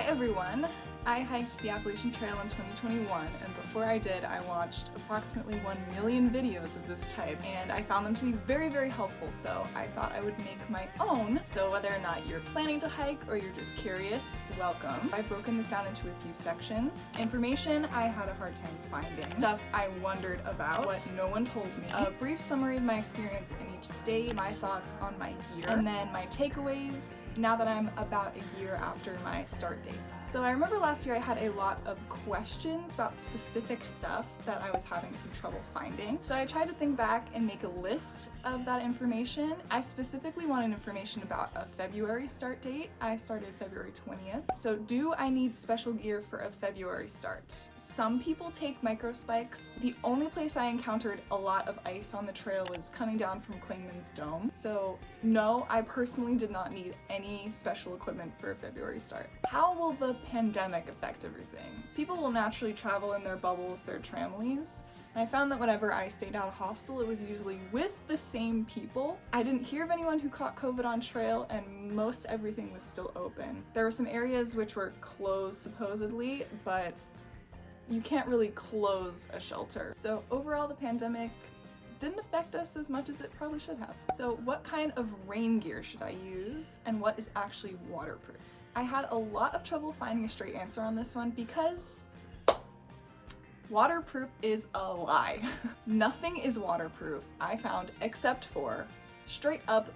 everyone! I hiked the Appalachian Trail in 2021, and before I did, I watched approximately 1 million videos of this type, and I found them to be very, very helpful, so I thought I would make my own. So whether or not you're planning to hike or you're just curious, welcome. I've broken this down into a few sections. Information I had a hard time finding. Stuff I wondered about, what no one told me. A brief summary of my experience in each state, my thoughts on my gear, and then my takeaways now that I'm about a year after my start date. So I remember last year I had a lot of questions about specific stuff that I was having some trouble finding. So I tried to think back and make a list of that information. I specifically wanted information about a February start date. I started February 20th. So do I need special gear for a February start? Some people take micro spikes. The only place I encountered a lot of ice on the trail was coming down from Clingman's Dome. So no, I personally did not need any special equipment for a February start. How will the pandemic affect everything? People will naturally travel in their bubbles, their tramlies. And I found that whenever I stayed at a hostel, it was usually with the same people. I didn't hear of anyone who caught COVID on trail, and most everything was still open. There were some areas which were closed supposedly, but you can't really close a shelter. So overall, the pandemic didn't affect us as much as it probably should have. So what kind of rain gear should I use, and what is actually waterproof? I had a lot of trouble finding a straight answer on this one because waterproof is a lie. Nothing is waterproof, I found, except for straight up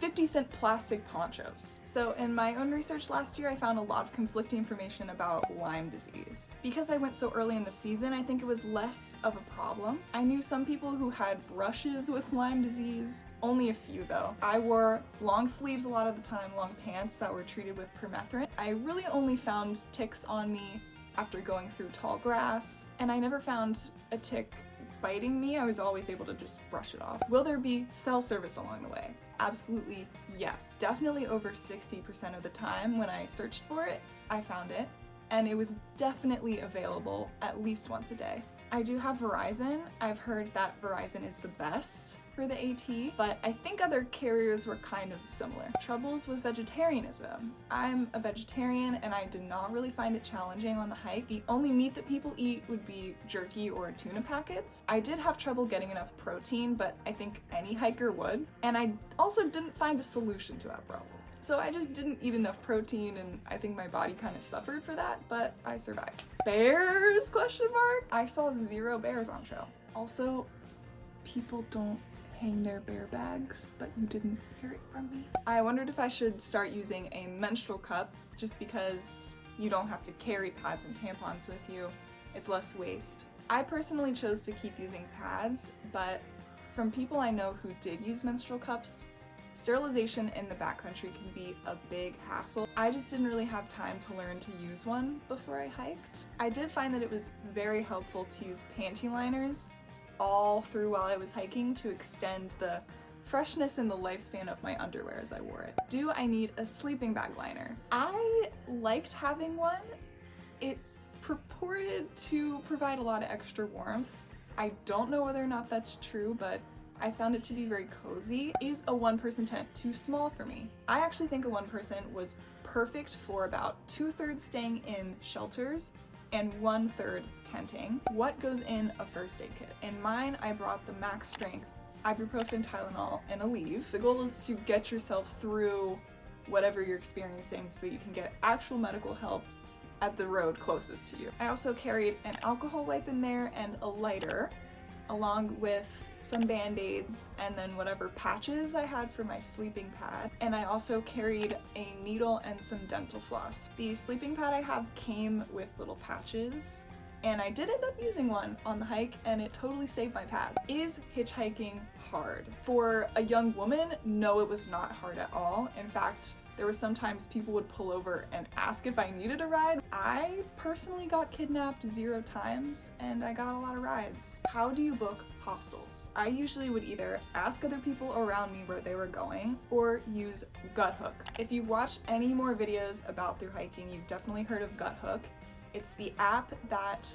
50-cent plastic ponchos. So in my own research last year, I found a lot of conflicting information about Lyme disease. Because I went so early in the season, I think it was less of a problem. I knew some people who had brushes with Lyme disease, only a few though. I wore long sleeves a lot of the time, long pants that were treated with permethrin. I really only found ticks on me after going through tall grass, and I never found a tick biting me. I was always able to just brush it off. Will there be cell service along the way? Absolutely yes. Definitely over 60% of the time when I searched for it, I found it, and it was definitely available at least once a day. I do have Verizon. I've heard that Verizon is the best for the AT, but I think other carriers were kind of similar. Troubles with vegetarianism. I'm a vegetarian and I did not really find it challenging on the hike. The only meat that people eat would be jerky or tuna packets. I did have trouble getting enough protein, but I think any hiker would. And I also didn't find a solution to that problem. So I just didn't eat enough protein, and I think my body kind of suffered for that, but I survived. Bears? Question mark? I saw 0 bears on trail. Also, people don't hang their bear bags, but you didn't hear it from me. I wondered if I should start using a menstrual cup, just because you don't have to carry pads and tampons with you. It's less waste. I personally chose to keep using pads, but from people I know who did use menstrual cups, sterilization in the backcountry can be a big hassle. I just didn't really have time to learn to use one before I hiked. I did find that it was very helpful to use panty liners all through while I was hiking to extend the freshness and the lifespan of my underwear as I wore it. Do I need a sleeping bag liner? I liked having one. It purported to provide a lot of extra warmth. I don't know whether or not that's true, but I found it to be very cozy. Is a one-person tent too small for me? I actually think a one-person was perfect for about 2/3 staying in shelters and 1/3 tenting. What goes in a first aid kit? In mine, I brought the max strength ibuprofen, Tylenol, and Aleve. The goal is to get yourself through whatever you're experiencing so that you can get actual medical help at the road closest to you. I also carried an alcohol wipe in there and a lighter, along with some band-aids and then whatever patches I had for my sleeping pad. And I also carried a needle and some dental floss. The sleeping pad I have came with little patches, and I did end up using one on the hike, and it totally saved my pad. Is hitchhiking hard? For a young woman, no, it was not hard at all. In fact, there were sometimes people would pull over and ask if I needed a ride. I personally got kidnapped 0 times, and I got a lot of rides. How do you book hostels? I usually would either ask other people around me where they were going or use Guthook. If you've watched any more videos about through hiking, you've definitely heard of Guthook. It's the app that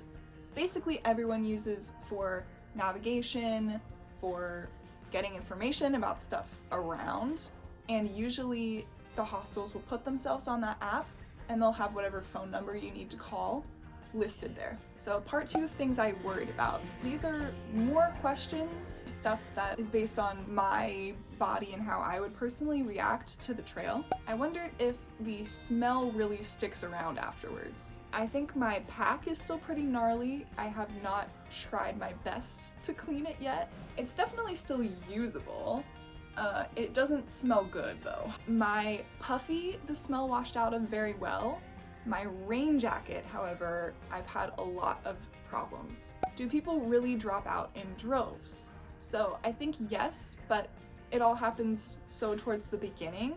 basically everyone uses for navigation, for getting information about stuff around, and usually the hostels will put themselves on that app and they'll have whatever phone number you need to call listed there. So part 2, things I worried about. These are more questions, stuff that is based on my body and how I would personally react to the trail. I wondered if the smell really sticks around afterwards. I think my pack is still pretty gnarly. I have not tried my best to clean it yet. It's definitely still usable. It doesn't smell good though. My puffy, the smell washed out of very well. My rain jacket, however, I've had a lot of problems. Do people really drop out in droves? So I think yes, but it all happens so towards the beginning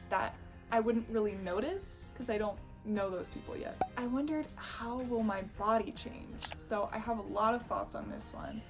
that I wouldn't really notice because I don't know those people yet. I wondered, how will my body change? So I have a lot of thoughts on this one.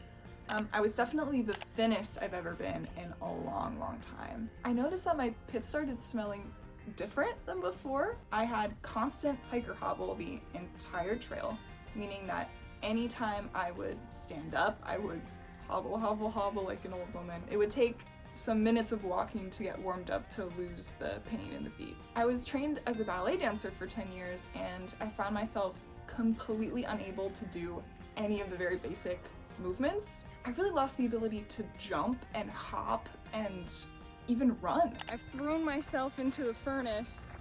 I was definitely the thinnest I've ever been in a long, long time. I noticed that my pits started smelling different than before. I had constant hiker hobble the entire trail, meaning that anytime I would stand up, I would hobble, hobble, hobble like an old woman. It would take some minutes of walking to get warmed up to lose the pain in the feet. I was trained as a ballet dancer for 10 years and I found myself completely unable to do any of the very basic movements. I really lost the ability to jump and hop and even run. I've thrown myself into the furnace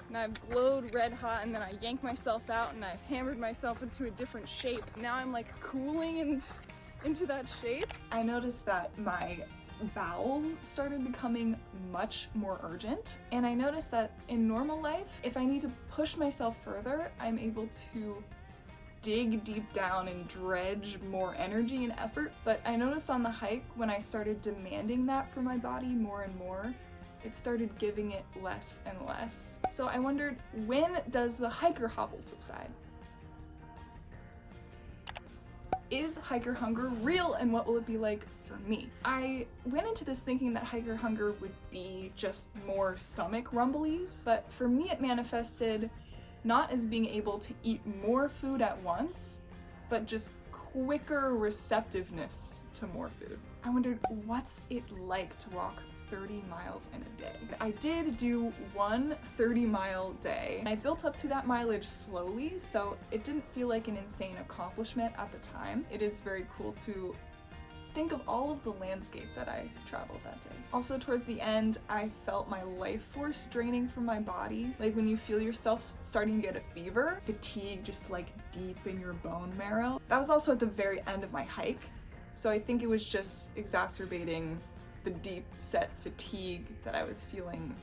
and I've glowed red hot, and then I yanked myself out and I've hammered myself into a different shape. Now I'm like cooling into that shape. I noticed that my bowels started becoming much more urgent, and I noticed that in normal life, if I need to push myself further, I'm able to dig deep down and dredge more energy and effort. But I noticed on the hike, when I started demanding that for my body more and more, it started giving it less and less. So I wondered, when does the hiker hobble subside? Is hiker hunger real, and what will it be like for me? I went into this thinking that hiker hunger would be just more stomach rumblies, but for me it manifested not as being able to eat more food at once, but just quicker receptiveness to more food. I wondered, what's it like to walk 30 miles in a day? I did do one 30-mile day. I built up to that mileage slowly, so it didn't feel like an insane accomplishment at the time. It is very cool to think of all of the landscape that I traveled that day. Also, towards the end, I felt my life force draining from my body. Like when you feel yourself starting to get a fever, fatigue just like deep in your bone marrow. That was also at the very end of my hike, so I think it was just exacerbating the deep set fatigue that I was feeling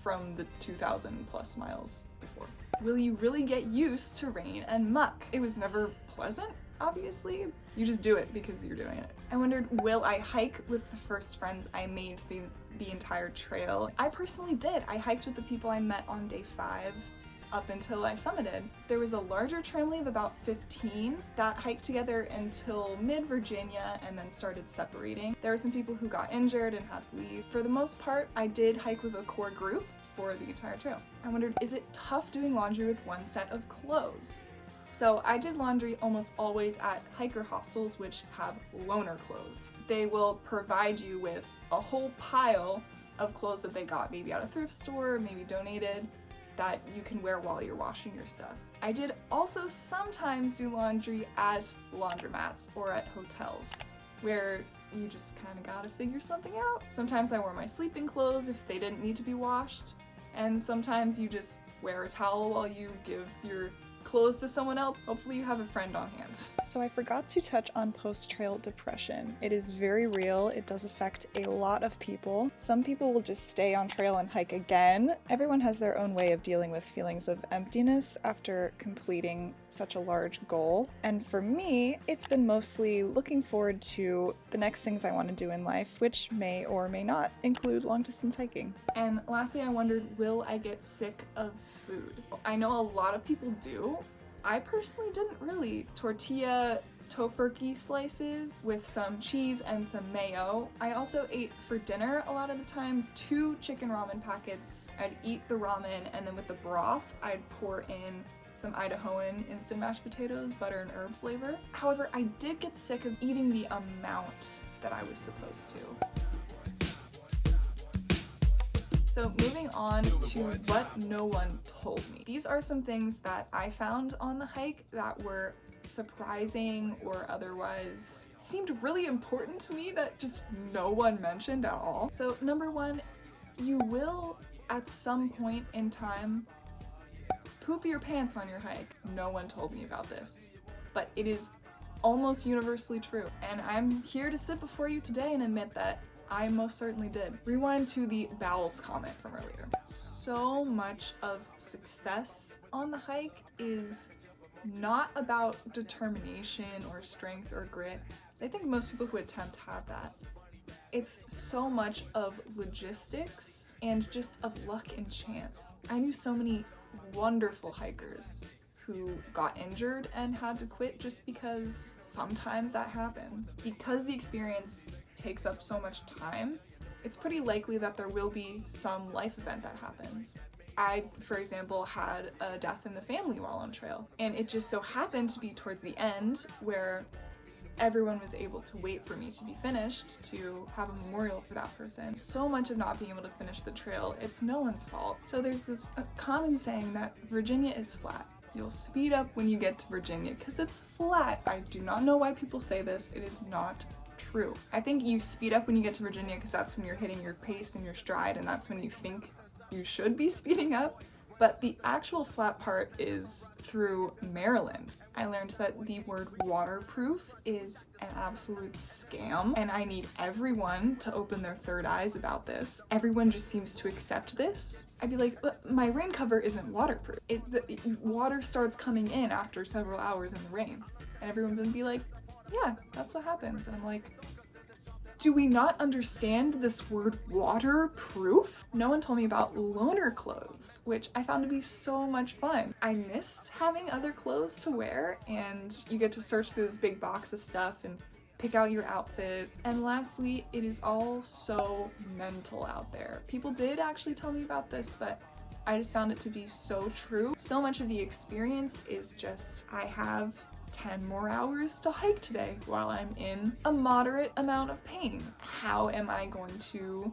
from the 2,000 plus miles before. Will you really get used to rain and muck? It was never pleasant, obviously. You just do it because you're doing it. I wondered, will I hike with the first friends I made through the entire trail? I personally did. I hiked with the people I met on day 5 up until I summited. There was a larger family of about 15 that hiked together until mid-Virginia and then started separating. There were some people who got injured and had to leave. For the most part, I did hike with a core group for the entire trail. I wondered, is it tough doing laundry with one set of clothes? So I did laundry almost always at hiker hostels, which have loaner clothes. They will provide you with a whole pile of clothes that they got, maybe at a thrift store, maybe donated, that you can wear while you're washing your stuff. I did also sometimes do laundry at laundromats or at hotels, where you just kind of gotta figure something out. Sometimes I wore my sleeping clothes if they didn't need to be washed, and sometimes you just wear a towel while you give your clothes to someone else. Hopefully you have a friend on hand. So I forgot to touch on post-trail depression. It is very real. It does affect a lot of people. Some people will just stay on trail and hike again. Everyone has their own way of dealing with feelings of emptiness after completing such a large goal. And for me, it's been mostly looking forward to the next things I want to do in life, which may or may not include long-distance hiking. And lastly, I wondered, will I get sick of food? I know a lot of people do. I personally didn't really. Tortilla tofurkey slices with some cheese and some mayo. I also ate for dinner a lot of the time 2 chicken ramen packets. I'd eat the ramen, and then with the broth, I'd pour in some Idahoan instant mashed potatoes, butter and herb flavor. However, I did get sick of eating the amount that I was supposed to. So moving on to what no one told me. These are some things that I found on the hike that were surprising or otherwise seemed really important to me that just no one mentioned at all. So number one, you will at some point in time poop your pants on your hike. No one told me about this, but it is almost universally true. And I'm here to sit before you today and admit that I most certainly did. Rewind to the bowels comment from earlier. So much of success on the hike is not about determination or strength or grit. I think most people who attempt have that. It's so much of logistics and just of luck and chance. I knew so many wonderful hikers who got injured and had to quit just because sometimes that happens. Because the experience takes up so much time, it's pretty likely that there will be some life event that happens. I, for example, had a death in the family while on trail, and it just so happened to be towards the end where everyone was able to wait for me to be finished to have a memorial for that person. So much of not being able to finish the trail, it's no one's fault. So there's this common saying that Virginia is flat. You'll speed up when you get to Virginia because it's flat. I do not know why people say this. It is not true. I think you speed up when you get to Virginia because that's when you're hitting your pace and your stride, and that's when you think you should be speeding up. But the actual flat part is through Maryland. I learned that the word waterproof is an absolute scam, and I need everyone to open their third eyes about this. Everyone just seems to accept this. I'd be like, my rain cover isn't waterproof. The water starts coming in after several hours in the rain. And everyone would be like, yeah, that's what happens. And I'm like, do we not understand this word waterproof? No one told me about loaner clothes, which I found to be so much fun. I missed having other clothes to wear, and you get to search through this big box of stuff and pick out your outfit. And lastly, it is all so mental out there. People did actually tell me about this, but I just found it to be so true. So much of the experience is just, I have 10 more hours to hike today while I'm in a moderate amount of pain. How am I going to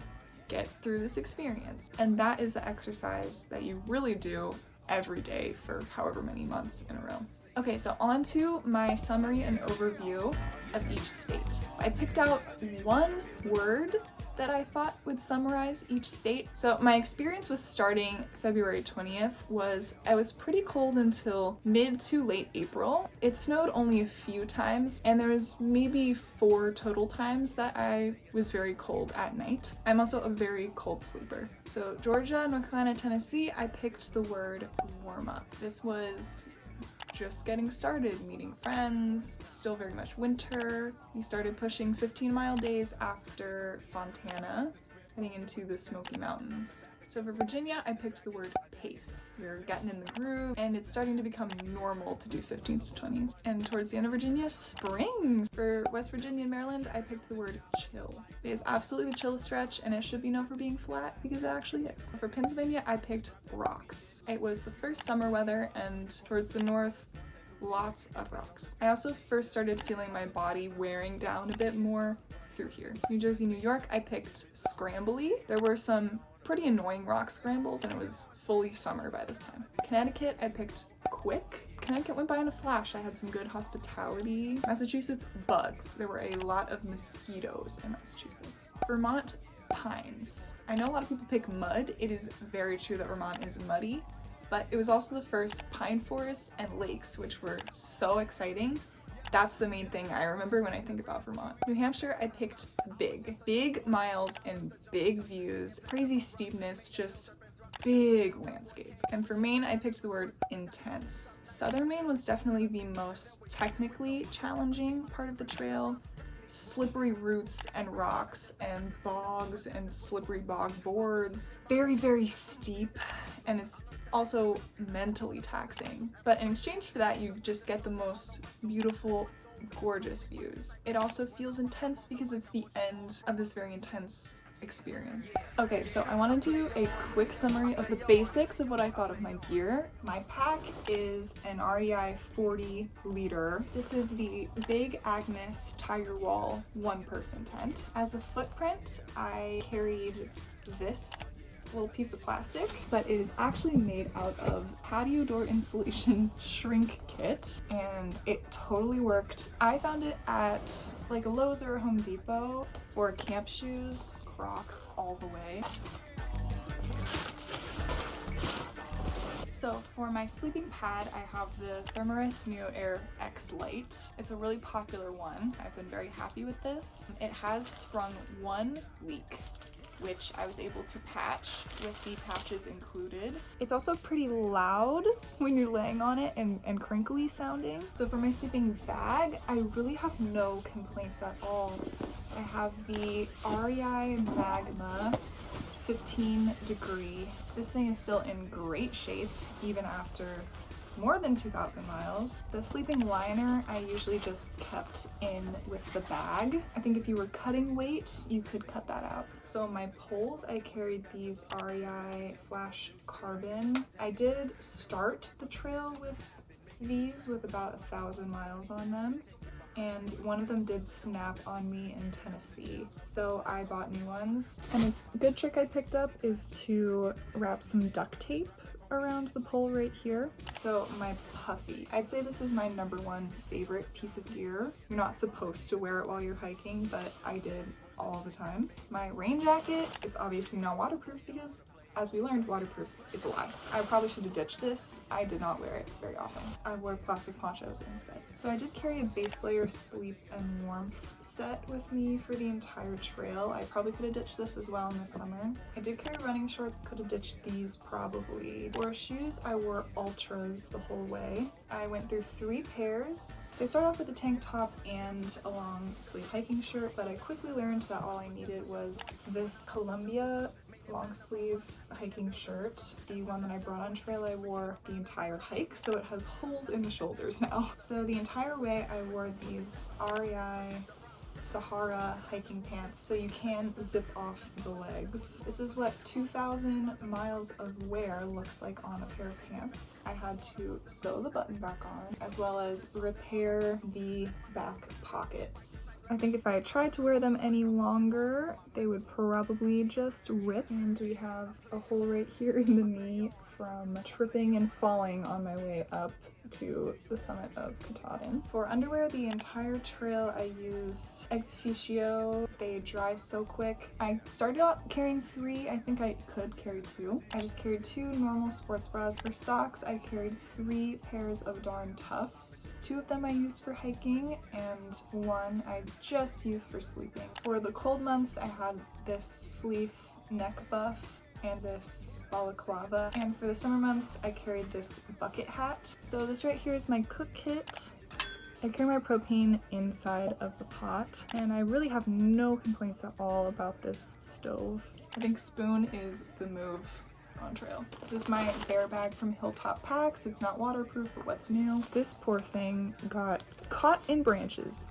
get through this experience? And that is the exercise that you really do every day for however many months in a row. Okay, so on to my summary and overview of each state. I picked out one word that I thought would summarize each state. So my experience with starting February 20th was I was pretty cold until mid to late April. It snowed only a few times, and there was maybe 4 total times that I was very cold at night. I'm also a very cold sleeper. So Georgia, North Carolina, Tennessee, I picked the word warm up. This was just getting started, meeting friends, still very much winter. We started pushing 15-mile days after Fontana, heading into the Smoky Mountains. So for Virginia, I picked the word pace. We're getting in the groove, and it's starting to become normal to do 15s to 20s. And towards the end of Virginia, springs. For West Virginia and Maryland, I picked the word chill. It is absolutely the chillest stretch, and it should be known for being flat because it actually is. For Pennsylvania, I picked rocks. It was the first summer weather, and towards the north, lots of rocks. I also first started feeling my body wearing down a bit more through here. New Jersey, New York, I picked scrambly. There were some pretty annoying rock scrambles, and it was fully summer by this time. Connecticut, I picked quick. Connecticut went by in a flash. I had some good hospitality. Massachusetts, bugs. There were a lot of mosquitoes in Massachusetts. Vermont, pines. I know a lot of people pick mud. It is very true that Vermont is muddy, but it was also the first pine forests and lakes, which were so exciting. That's the main thing I remember when I think about Vermont. New Hampshire, I picked big. Big miles and big views, crazy steepness, just big landscape. And for Maine, I picked the word intense. Southern Maine was definitely the most technically challenging part of the trail. Slippery roots and rocks and bogs and slippery bog boards. Very, very steep, and it's also mentally taxing. But in exchange for that, you just get the most beautiful, gorgeous views. It also feels intense because it's the end of this very intense experience. Okay, so I want to do a quick summary of the basics of what I thought of my gear. My pack is an REI 40 liter. This is the Big Agnes Tiger Wall one-person tent. As a footprint, I carried this little piece of plastic, but it is actually made out of patio door insulation shrink kit, and it totally worked. I found it at like a Lowe's or a Home Depot for camp shoes, Crocs all the way. So for my sleeping pad, I have the Thermarest Neo Air X Lite. It's a really popular one. I've been very happy with this. It has sprung one leak, which I was able to patch with the patches included. It's also pretty loud when you're laying on it and crinkly sounding. So for my sleeping bag, I really have no complaints at all. I have the REI Magma 15 degree. This thing is still in great shape even after more than 2,000 miles. The sleeping liner I usually just kept in with the bag. I think if you were cutting weight, you could cut that out. So my poles, I carried these REI Flash Carbon. I did start the trail with these with about 1,000 miles on them, and one of them did snap on me in Tennessee, so I bought new ones. And a good trick I picked up is to wrap some duct tape around the pole right here. So my puffy, I'd say this is my #1 favorite piece of gear. You're not supposed to wear it while you're hiking, but I did all the time. My rain jacket, it's obviously not waterproof because, as we learned, waterproof is a lie. I probably should have ditched this. I did not wear it very often. I wore plastic ponchos instead. So I did carry a base layer sleep and warmth set with me for the entire trail. I probably could have ditched this as well in the summer. I did carry running shorts, could have ditched these probably. For shoes, I wore Ultras the whole way. I went through 3 pairs. They start off with a tank top and a long sleeve hiking shirt, but I quickly learned that all I needed was this Columbia long sleeve hiking shirt. The one that I brought on trail I wore the entire hike, so it has holes in the shoulders now. So the entire way I wore these REI Sahara hiking pants, so you can zip off the legs. This is what 2,000 miles of wear looks like on a pair of pants. I had to sew the button back on, as well as repair the back pockets. I think if I tried to wear them any longer, they would probably just rip. And we have a hole right here in the knee from tripping and falling on my way up to the summit of Katahdin. For underwear, the entire trail I used Ex Officio. They dry so quick. I started out carrying 3. I think I could carry 2. I just carried 2 normal sports bras. For socks, I carried 3 pairs of Darn Toughs. 2 of them I used for hiking, and 1 I just used for sleeping. For the cold months, I had this fleece neck buff and this balaclava. And for the summer months, I carried this bucket hat. So this right here is my cook kit. I carry my propane inside of the pot, and I really have no complaints at all about this stove. I think spoon is the move on trail. This is my bear bag from Hilltop Packs. It's not waterproof, but what's new? This poor thing got caught in branches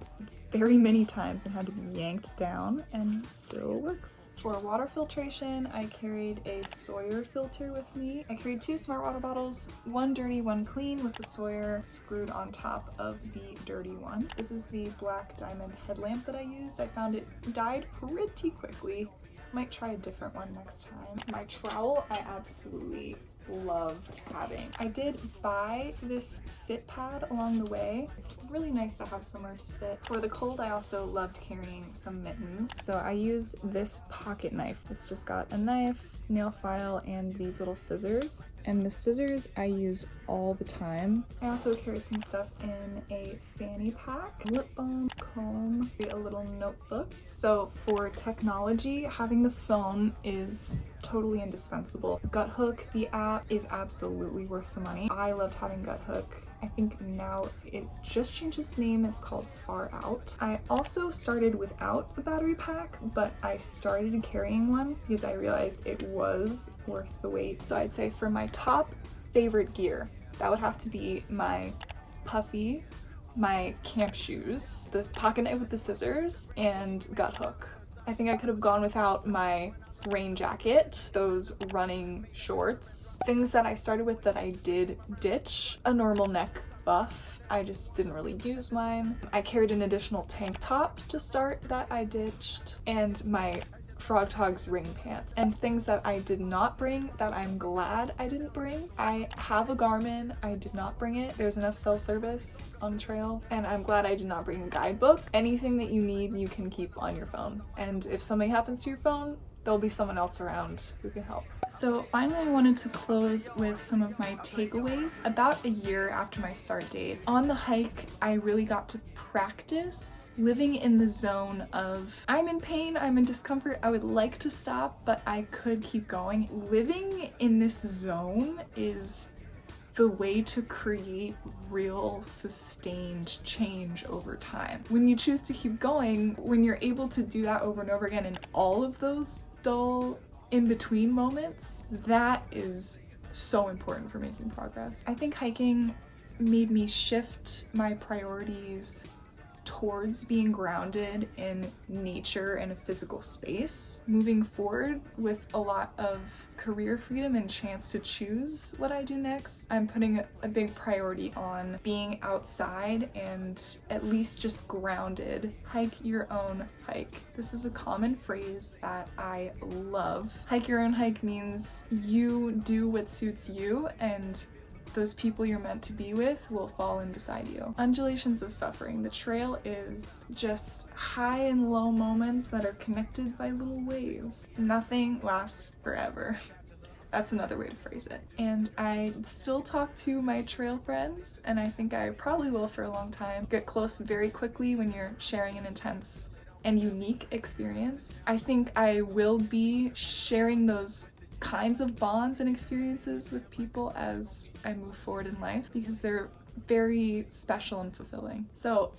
very many times and had to be yanked down, and still works. For water filtration, I carried a Sawyer filter with me. I carried 2 smart water bottles, 1 dirty, 1 clean, with the Sawyer screwed on top of the dirty one. This is the black diamond headlamp that I used. I found it died pretty quickly. Might try a different one next time. My trowel, I absolutely loved having. I did buy this sit pad along the way. It's really nice to have somewhere to sit. For the cold, I also loved carrying some mittens. So I use this pocket knife. It's just got a knife, nail file, and these little scissors. And the scissors I use all the time. I also carried some stuff in a fanny pack, lip balm, comb, a little notebook. So for technology, having the phone is totally indispensable. Guthook, the app, is absolutely worth the money. I loved having Guthook. I think now it just changed its name. It's called Far Out. I also started without a battery pack, but I started carrying one because I realized it was worth the wait. So I'd say for my top favorite gear, that would have to be my puffy, my camp shoes, this pocket knife with the scissors, and Guthook. I think I could have gone without my rain jacket, those running shorts, things that I started with that I did ditch, a normal neck buff. I just didn't really use mine. I carried an additional tank top to start that I ditched, and my Frog Tog's rain pants, and things that I did not bring that I'm glad I didn't bring. I have a Garmin, I did not bring it. There's enough cell service on the trail, and I'm glad I did not bring a guidebook. Anything that you need, you can keep on your phone. And if something happens to your phone, there'll be someone else around who can help. So finally, I wanted to close with some of my takeaways. About a year after my start date, on the hike, I really got to practice living in the zone of, I'm in pain, I'm in discomfort, I would like to stop, but I could keep going. Living in this zone is the way to create real sustained change over time. When you choose to keep going, when you're able to do that over and over again in all of those dull in-between moments, that is so important for making progress. I think hiking made me shift my priorities towards being grounded in nature and a physical space, moving forward with a lot of career freedom and chance to choose what I do next. I'm putting a big priority on being outside and at least just grounded. Hike your own hike. This is a common phrase that I love. Hike your own hike means you do what suits you, and those people you're meant to be with will fall in beside you. Undulations of suffering. The trail is just high and low moments that are connected by little waves. Nothing lasts forever. That's another way to phrase it. And I still talk to my trail friends, and I think I probably will for a long time. Get close very quickly when you're sharing an intense and unique experience. I think I will be sharing those kinds of bonds and experiences with people as I move forward in life, because they're very special and fulfilling. So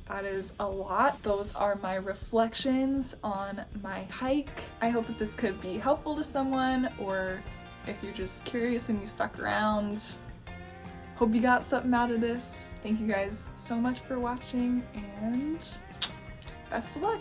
that is a lot. Those are my reflections on my hike. I hope that this could be helpful to someone, or if you're just curious and you stuck around, hope you got something out of this. Thank you guys so much for watching, and best of luck.